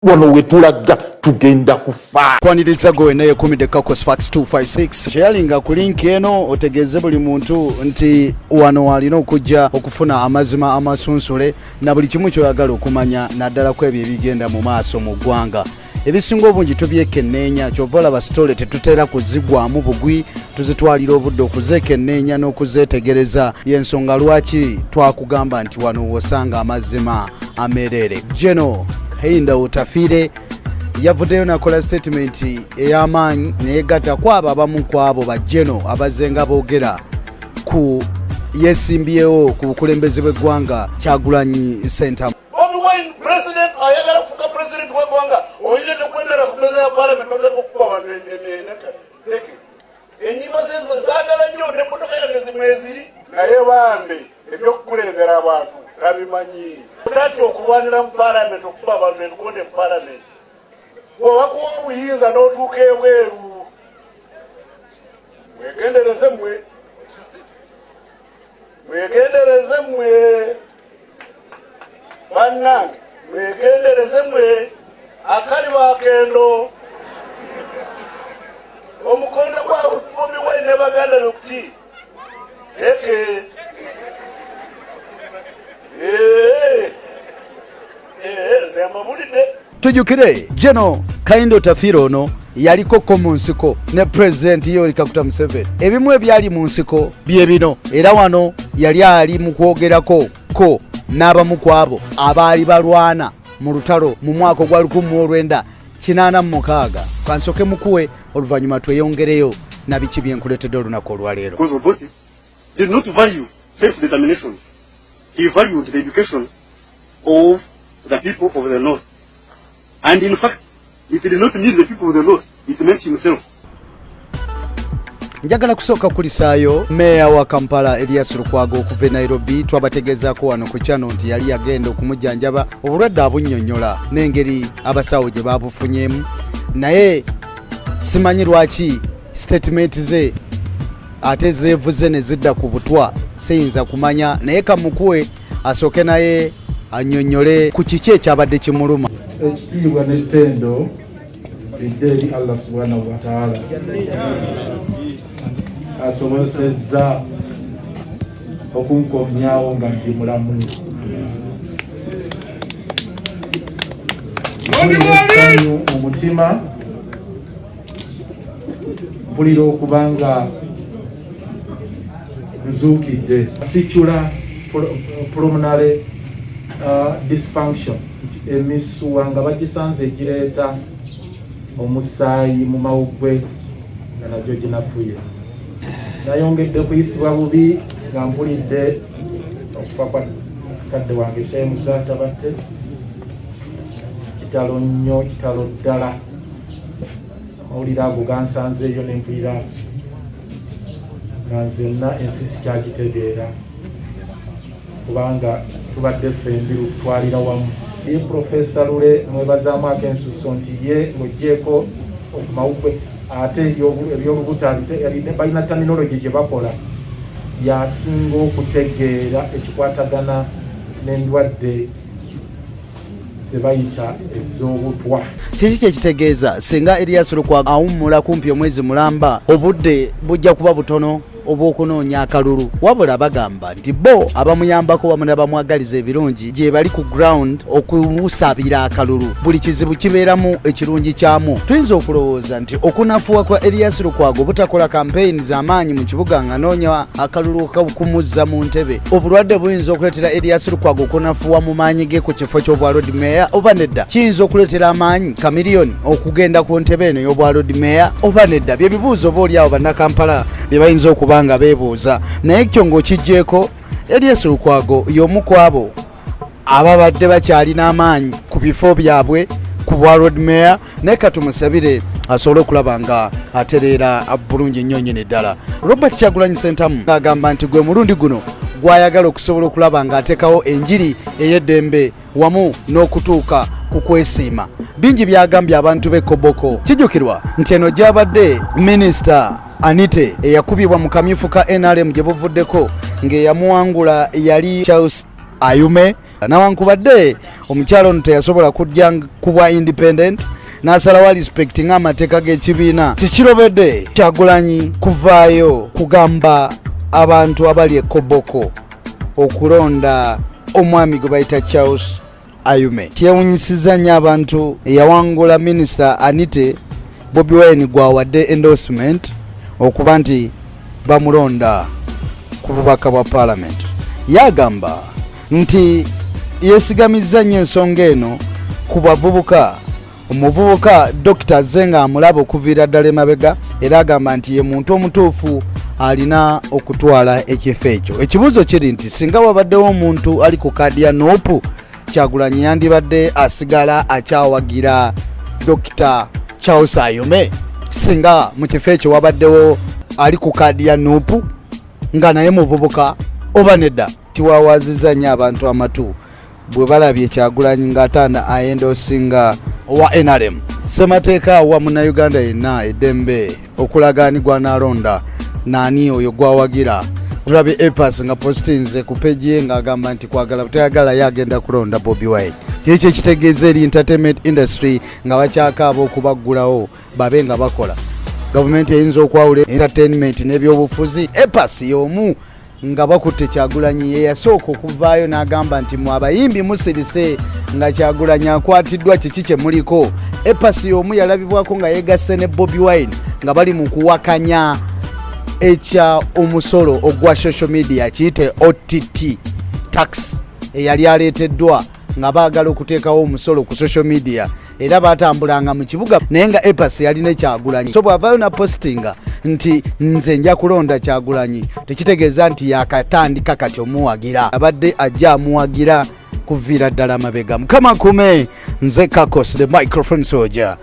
wano wetulaga tugenda kufa. Kwaniriza go enaye kumide kakos fax 256 sharinga ku link eno otegeze buli muntu nti wano walina okujja okufuna amazima amasunsule na buli kimu kyoyagala okumanya naddala ku ebyo ebigenda mu maaso mu ggwanga. Ebisinga obungi tubyekenneenya kyovala ba story tetutera kuzigwamu bugwi tuzitwalira obudde okuzekenneenya n'okuzeetegereza y'ensonga lwaki twakugamba nti wano wosanga amazima amerere. Jeno Kahinda Otafire yavuddeyo nakola statement ey'amaanyi neyegatta kwabo abamu kwabo bajjeno abazenga boogera ku yesimbyewo ku bukulembeze bw'eggwanga Kyagulanyi Center. Bobi president ayagala kufuka president w'eggwanga oyinza tekwendera ku meza ya parliament okukuba abantu eneka enyimba zezo zaagala nnyo n'emmotoka yange zimweziri naye bambi ebyokukulembera abantu tabimanyi tatya okulwanira mu parliament okukuba abantu ebikonde mu parliament bw'obakuwa obuyinza n'otuuka ebweru mwegendereze mmwe bannange mwegendereze mmwe akali bakendo omukondo gwa Bobi Wine ne baganda bekuki zembabulidde. Tujukire Jeno Kahinda Otafire ono yaliko MUNSIKO ne President Yoweri Kaguta Museveni. Ebimu ebyali MUNSIKO bye bino era wano yali ali mu kwogerako ko n'abamu kwabo abaali balwana mu lutalo mu mwaka gwa 1986. Kansoke mukuwe oluvannyuma tweyongereyo na biki byenkuleetedde olunaku olwaleero. Bobi did not value self-determination. He valued the education of the people of the North. And in fact, if he did not need the people of the North, it meant himself. Njagala kusooka kulisaayo meya wa Kampala ERIAS LUKWAGO okuva Nairobi twabategezaako wano ku channel nti yali agenda okumujjanjaba obulwadde abunnyonnyola n'engeri abasawo gye babufunyemu, naye simanyi lwaki statement ze ate zeevuze ne zidda ku butwa siyinza kumanya, naye kamukuwe asooke naye annyonnyole ku kiki ekyabadde kimuluma. Ekitiibwa n'ettendo lidde eri Allah subhanahu wa ta'ala asobozesezza okunkomyawo nga ndi mulamu. Essanyu mu mutima mpulira okubanga nzuukidde sikula pulmonary dysfunction, emisuwa nga bagisanze egireeta omusaayi mu mawuggwe nga nagyo ginafuye. Nayongedde kuyisibwa bubi nga mpulidde okufa kwa kadde wange Shemuzaata batte kitalo nnyo, kitalo ddala. Amawulire ago gansanzeeyo ne mpulira nga nzenna ensi sikyagitegeera kubanga tubadde ffembi lutwalira wamu. Ye Profesa Lule mwebazaamu akensuso nti ye ng'oggyeko okumawuggwe ate ebyolubuto balina terminology gye bakola yasinga okutegeera ekikwatagana n'endwadde ze bayita ez'obutwa. Kiki kyekitegeeza singa ERIAS LUKWAGO awummula kumpi omwezi mulamba obudde bujja kuba butono obw'okunoonya akalulu, wabula bagamba nti bo abamuyambako wamu n'abamwagaliza ebirungi gye bali ku ground okumusabira akalulu. Buli kizibu kibeeramu ekirungi kyamu. Tuyinza okulowooza nti okunafuwa kwa ERIAS LUKWAGO butakola campaign z'amaanyi mu kibuga nga noonya akalulu kumuzza mu ntebe, obulwadde buyinza okuleetera ERIAS LUKWAGO okunafuwa mu maanyi ge ku kifo ky'obwa road mayor, oba nedda kiyinza okuleetera amaanyi kamiliyoni okugenda ku ntebe eno y'obwa road mayor, oba nedda? Bye bibuuzo oba oli awo bannakampala bye bayinza okuba nga beebuuza, naye ekyo ng'okiggyeko ERIAS LUKWAGO y'omu ku abo ababadde bakyalina amaanyi ku bifo byabwe ku bwa road mayor, naye katumusabire asobole okulaba nga atereera bulungi nnyo nnyini ddala. Robert Kyagulanyi Ssentamu agamba nti gwe mulundi guno gw'ayagala okusobola okulaba ng'ateekawo enjiri ey'eddembe wamu n'okutuuka ku kwesiima. Bingi byagambye abantu b'e Koboko. Kijjukirwa nti eno gy'abadde minisita Anite eyakubibwa mu kamyufu ka NRM gye buvuddeko ng'eyamuwangula yali Charles Ayume, nawankubadde omukyalo ono teyasobola kujja kubwa independent n'asalawo respecti ng'amateeka g'ekibiina. Tekirobedde Kyagulanyi kuvaayo kugamba abantu abali e Koboko okulonda omwami gwe bayita Charles Ayume. Kyewunyisiza nnyo abantu eyawangula minisita Anite Bobi Wine gwawadde endorsement okuba nti bamulonda ku bubaka bwa parliament. Yagamba nti yeesigamizza nnyo ensonga eno ku bavubuka. Omuvubuka Dr. Zenga amulaba okuviira ddala emabega era agamba nti ye muntu omutuufu alina okutwala ekifo ekyo. Ekibuuzo kiri nti singa wabaddewo omuntu ali ku kaadi ya Nuupu, Kyagulanyi yandibadde asigala akyawagira Dr. Charles Ayume? Singa mu kifo ekyo wabaddewo ali ku kaadi ya Nuupu nga naye muvubuka, oba nedda? Kiwawaazizza nnyo abantu amatu bwe balabye Kyagulanyi ng'ataana ayendosinga owa NRM. Ssemateeka wa Munnayuganda yenna eddembe okulagaanibwa n'alonda naani oyo gwawagira. Tulabye EPAS nga postinze ku peji ye ng'agamba nti kwagala butayagala yagenda kulonda Bobi Wine. Kiki ekitegeeza eri entertainment industry nga bakyakaaba okubaggulawo babe nga bakola. Gavumenti eyinza okwawula entertainment n'ebyobufuzi. EPAS y'omu nga bakutte Kyagulanyi ye yasooka okuvaayo n'agamba nti mu abayimbi musirise nga Kyagulanyi akwatiddwa kiki kye muliko. EPAS y'omu yalabibwako nga yegasse ne Bobi Wine nga bali mu kuwakanya ekya omusolo ogwa social media kiyite OTT tax eyali aleeteddwa nga baagala okuteekawo omusolo ku social media era batambulanga mu kibuga naye nga EPAS yalina Kyagulanyi. So bw'avaayo na postinga nti nze nja kulonda Kyagulanyi tekitegeeza nti yakatandika kati omuwagira, abadde ajja amuwagira kuviira ddala mabega. Mukama kume nze Kakos the microphone soldier.